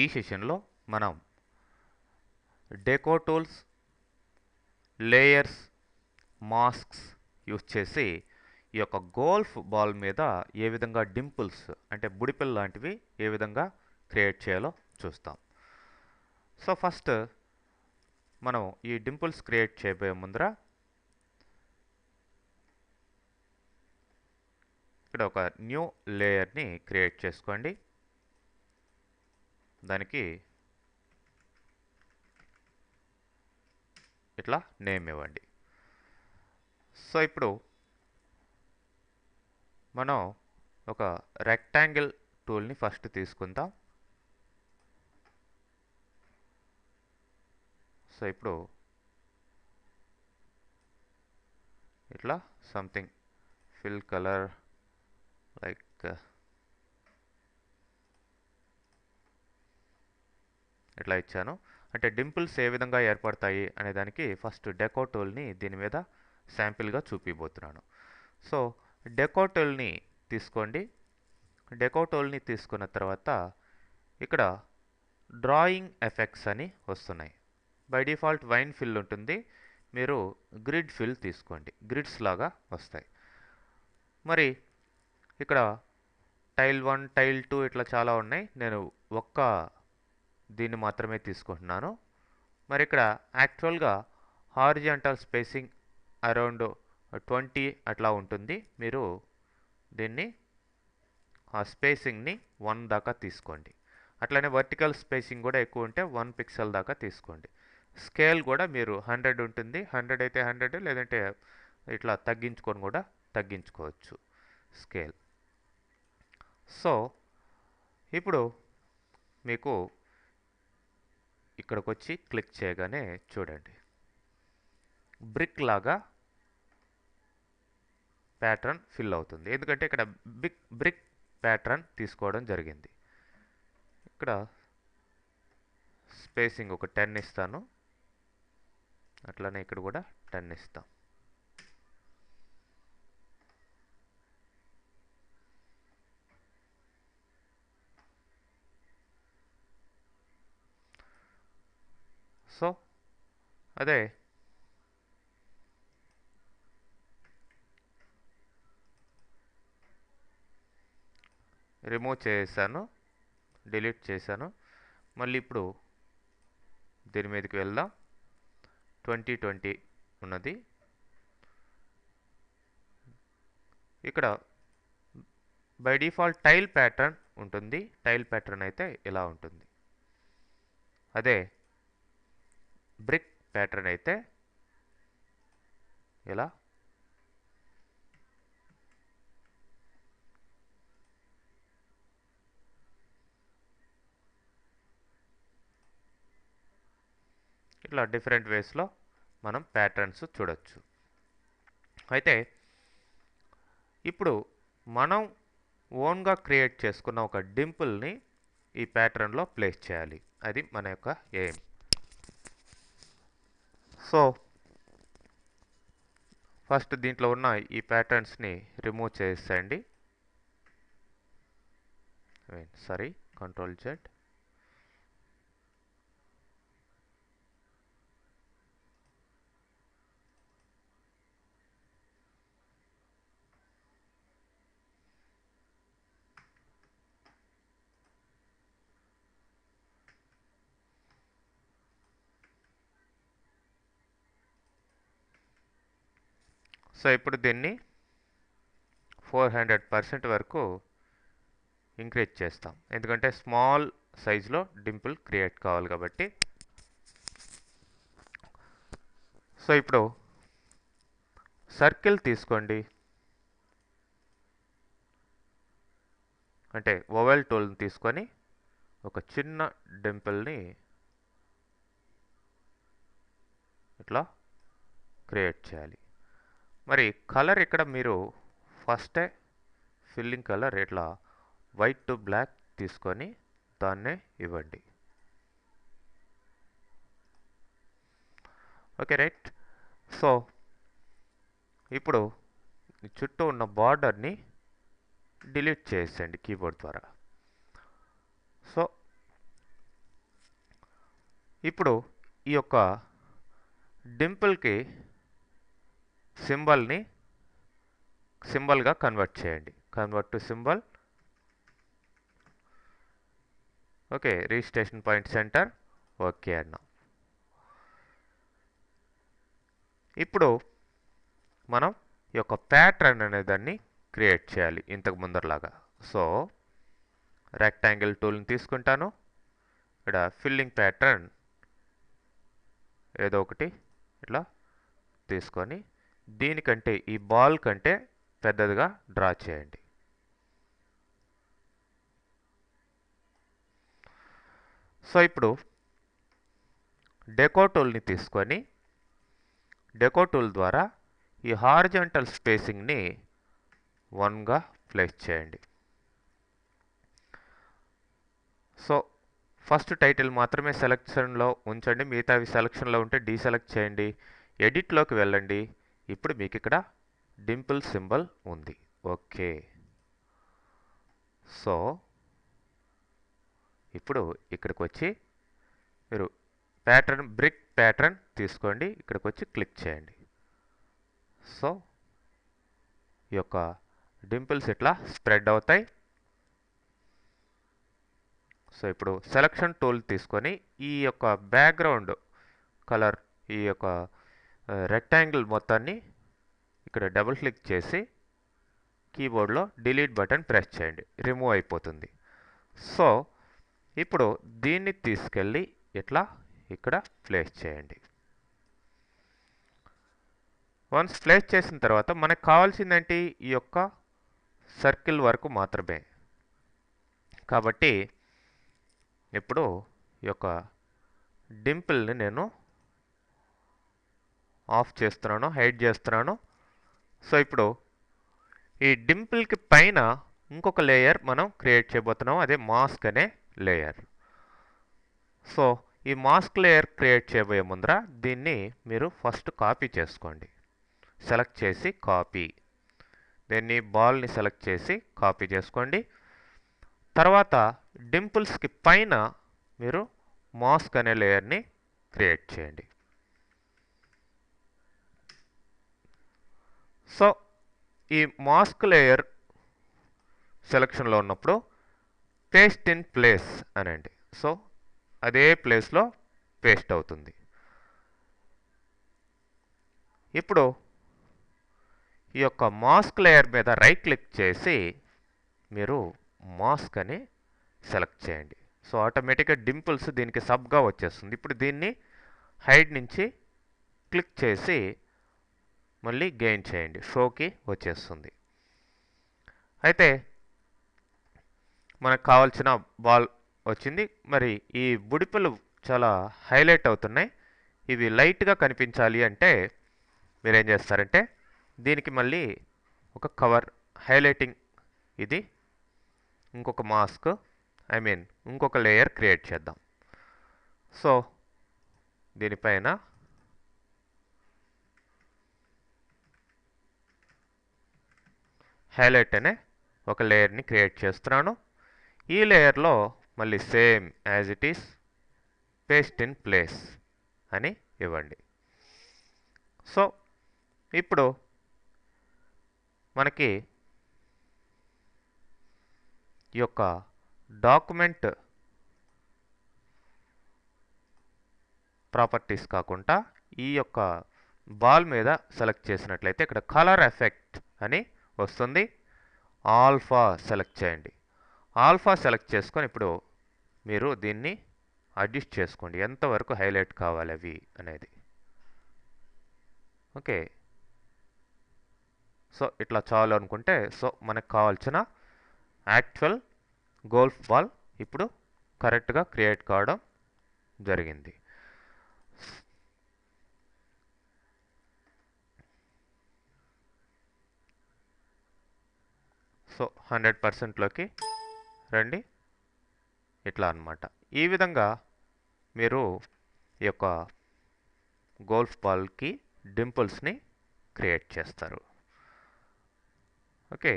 ఈ సెషన్లో మనం deco tools, layers, masks use చేసి ఈ యొక్క గోల్ఫ్ బాల్ మీద ఏ విధంగా డింపుల్స్ అంటే బుడిపెల్ లాంటివి ఏ విధంగా క్రియేట్ చేయాలో చూస్తాం. సో ఫస్ట్ మనం ఈ డింపుల్స్ క్రియేట్ చేయబోయే ముందర ఇక్కడ ఒక న్యూ లేయర్ని క్రియేట్ చేసుకోండి. దానికి ఇట్లా నేమ్ ఇవ్వండి. సో ఇప్పుడు మనం ఒక రెక్టాంగిల్ టూల్ని ఫస్ట్ తీసుకుందాం. సో ఇప్పుడు ఇట్లా సంథింగ్ ఫిల్ కలర్ లైక్ ఇట్లా ఇచ్చాను. అంటే డింపుల్స్ ఏ విధంగా ఏర్పడతాయి అనే దానికి ఫస్ట్ డెకో టూల్ని దీని మీద శాంపిల్గా చూపిపోతున్నాను. సో డెకో టూల్ని తీసుకోండి. డెకో టూల్ని తీసుకున్న తర్వాత ఇక్కడ డ్రాయింగ్ ఎఫెక్ట్స్ అని వస్తున్నాయి. బై డిఫాల్ట్ వైన్ ఫిల్ ఉంటుంది, మీరు గ్రిడ్ ఫిల్ తీసుకోండి, గ్రిడ్స్ లాగా వస్తాయి. మరి ఇక్కడ టైల్ 1, టైల్ 2 ఇట్లా చాలా ఉన్నాయి, నేను ఒక్క దీన్ని మాత్రమే తీసుకుంటున్నాను. మరి ఇక్కడ యాక్చువల్గా హారిజాంటల్ స్పేసింగ్ అరౌండ్ 20 అట్లా ఉంటుంది. మీరు దీన్ని ఆ స్పేసింగ్ని 1 దాకా తీసుకోండి. అట్లనే వర్టికల్ స్పేసింగ్ కూడా ఎక్కువ ఉంటే 1 పిక్సెల్ దాకా తీసుకోండి. స్కేల్ కూడా మీరు 100 ఉంటుంది, 100 అయితే 100, లేదంటే ఇట్లా తగ్గించుకొని కూడా తగ్గించుకోవచ్చు స్కేల్. సో ఇప్పుడు మీకు ఇక్కడికి వచ్చి క్లిక్ చేయగానే చూడండి బ్రిక్ లాగా ప్యాటర్న్ ఫిల్ అవుతుంది. ఎందుకంటే ఇక్కడ బ్రిక్ ప్యాటర్న్ తీసుకోవడం జరిగింది. ఇక్కడ స్పేసింగ్ ఒక 10 ఇస్తాను, అట్లనే ఇక్కడ కూడా 10 ఇస్తాం. సో అదే రిమూవ్ చేశాను, డిలీట్ చేశాను. మళ్ళీ ఇప్పుడు దీని మీదకి వెళ్దాం. 2020 ఉన్నది. ఇక్కడ బై డిఫాల్ట్ టైల్ ప్యాటర్న్ ఉంటుంది. టైల్ ప్యాటర్న్ అయితే ఇలా ఉంటుంది. అదే బ్రిక్ ప్యాటర్న్ అయితే ఇలా ఇట్లా డిఫరెంట్ వేస్లో మనం ప్యాటర్న్స్ చూడొచ్చు. అయితే ఇప్పుడు మనం ఓన్గా క్రియేట్ చేసుకున్న ఒక డింపుల్ని ఈ ప్యాటర్న్లో ప్లేస్ చేయాలి. అది మన యొక్క ఎయిమ్. సో ఫస్ట్ దీంట్లో ఉన్న ఈ ప్యాటర్న్స్ని రిమూవ్ చేసేయండి. Sorry, control Z. సో ఇప్పుడు దీన్ని 400% వరకు ఇంక్రీజ్ చేస్తాం, ఎందుకంటే స్మాల్ సైజులో డింపుల్ క్రియేట్ కావాలి కాబట్టి. సో ఇప్పుడు సర్కిల్ తీసుకోండి, అంటే ఓవెల్ టూల్ని తీసుకొని ఒక చిన్న డింపుల్ని ఇట్లా క్రియేట్ చేయాలి. మరి కలర్ ఇక్కడ మీరు ఫస్టే ఫిల్లింగ్ కలర్ ఇట్లా వైట్ టు బ్లాక్ తీసుకొని దాన్నే ఇవ్వండి. Okay, right. సో ఇప్పుడు చుట్టూ ఉన్న బార్డర్ని డిలీట్ చేసేయండి కీబోర్డ్ ద్వారా. సో ఇప్పుడు ఈ యొక్క డింపుల్కి సింబల్గా కన్వర్ట్ చేయండి. Convert to symbol. Okay, registration point centre okay అన్నా. ఇప్పుడు మనం ఈ యొక్క ప్యాటర్న్ అనే దాన్ని క్రియేట్ చేయాలి ఇంతకు ముందరలాగా. సో రెక్టాంగిల్ టూల్ని తీసుకుంటాను. ఇక్కడ ఫిల్లింగ్ ప్యాటర్న్ ఏదో ఒకటి ఇట్లా తీసుకొని దీనికంటే ఈ బాల్ కంటే పెద్దదిగా డ్రా చేయండి. సో ఇప్పుడు డెకో టూల్ని తీసుకొని డెకో టూల్ ద్వారా ఈ హారిజాంటల్ స్పేసింగ్ని 1గా ప్లేస్ చేయండి. సో ఫస్ట్ టైటిల్ మాత్రమే సెలెక్షన్లో ఉంచండి, మిగతావి సెలెక్షన్లో ఉంటే డీసెలెక్ట్ చేయండి. ఎడిట్లోకి వెళ్ళండి. ఇప్పుడు మీకు ఇక్కడ డింపుల్ సింబల్ ఉంది. ఓకే, సో ఇప్పుడు ఇక్కడికి వచ్చి మీరు బ్రిక్ ప్యాటర్న్ తీసుకోండి. ఇక్కడికి వచ్చి క్లిక్ చేయండి. సో ఈ యొక్క డింపుల్స్ ఇట్లా స్ప్రెడ్ అవుతాయి. సో ఇప్పుడు సెలక్షన్ టూల్ తీసుకొని ఈ యొక్క బ్యాక్గ్రౌండ్ కలర్ ఈ యొక్క రెక్టాంగిల్ మొత్తాన్ని ఇక్కడ డబుల్ క్లిక్ చేసి కీబోర్డ్లో డిలీట్ బటన్ ప్రెస్ చేయండి, రిమూవ్ అయిపోతుంది. సో ఇప్పుడు దీన్ని తీసుకెళ్ళి ఇట్లా ఇక్కడ ప్లేస్ చేయండి. వన్స్ ప్లేస్ చేసిన తర్వాత మనకు కావాల్సిందేంటి ఈ యొక్క సర్కిల్ వరకు మాత్రమే. కాబట్టి ఇప్పుడు ఈ యొక్క డింపుల్ని నేను ఆఫ్ చేస్తున్నాను, హైడ్ చేస్తున్నాను. సో ఇప్పుడు ఈ డింపుల్కి పైన ఇంకొక లేయర్ మనం క్రియేట్ చేయబోతున్నాం, అదే మాస్క్ అనే లేయర్. సో ఈ మాస్క్ లేయర్ క్రియేట్ చేయబోయే ముందర దీన్ని మీరు ఫస్ట్ కాపీ చేసుకోండి. సెలెక్ట్ చేసి కాపీ, దీన్ని బాల్ని సెలెక్ట్ చేసి కాపీ చేసుకోండి. తర్వాత డింపుల్స్కి పైన మీరు మాస్క్ అనే లేయర్ని క్రియేట్ చేయండి. సో ఈ మాస్క్ లేయర్ సెలక్షన్లో ఉన్నప్పుడు పేస్ట్ ఇన్ ప్లేస్ అనండి. సో అదే ప్లేస్లో పేస్ట్ అవుతుంది. ఇప్పుడు ఈ యొక్క మాస్క్ లేయర్ మీద రైట్ క్లిక్ చేసి మీరు మాస్క్ అని సెలెక్ట్ చేయండి. సో ఆటోమేటిక్గా డింపుల్స్ దీనికి సబ్గా వచ్చేస్తుంది. ఇప్పుడు దీన్ని హైడ్ నుంచి క్లిక్ చేసి మళ్ళీ గెయిన్ చేయండి, షోకి వచ్చేస్తుంది. అయితే మనకు కావాల్సిన బాల్ వచ్చింది. మరి ఈ బుడిపలు చాలా హైలైట్ అవుతున్నాయి. ఇవి లైట్గా కనిపించాలి అంటే మీరేం చేస్తారంటే దీనికి మళ్ళీ ఒక కవర్ హైలైటింగ్, ఇది ఇంకొక మాస్క్ ఇంకొక లేయర్ క్రియేట్ చేద్దాం. సో దీనిపైన హైలైట్ అనే ఒక లేయర్ని క్రియేట్ చేస్తున్నాను. ఈ లేయర్లో మళ్ళీ same as it is paste in place అని ఇవ్వండి. సో ఇప్పుడు మనకి ఈ యొక్క డాక్యుమెంట్ ప్రాపర్టీస్ కాకుండా ఈ యొక్క బాల్ మీద సెలెక్ట్ చేసినట్లయితే ఇక్కడ కలర్ ఎఫెక్ట్ అని వస్తుంది. ఆల్ఫా సెలెక్ట్ చేయండి. ఆల్ఫా సెలెక్ట్ చేసుకొని ఇప్పుడు మీరు దీన్ని అడ్జస్ట్ చేసుకోండి, ఎంతవరకు హైలైట్ కావాలి అవి అనేది. ఓకే, సో ఇట్లా చాలు అనుకుంటే సో మనకు కావాల్సిన యాక్చువల్ గోల్ఫ్ బాల్ ఇప్పుడు కరెక్ట్గా క్రియేట్ కావడం జరిగింది. సో 100%లోకి రండి, ఇట్లా అన్నమాట. ఈ విధంగా మీరు ఈ యొక్క గోల్ఫ్ బాల్కి డింపుల్స్ని క్రియేట్ చేస్తారు. ఓకే.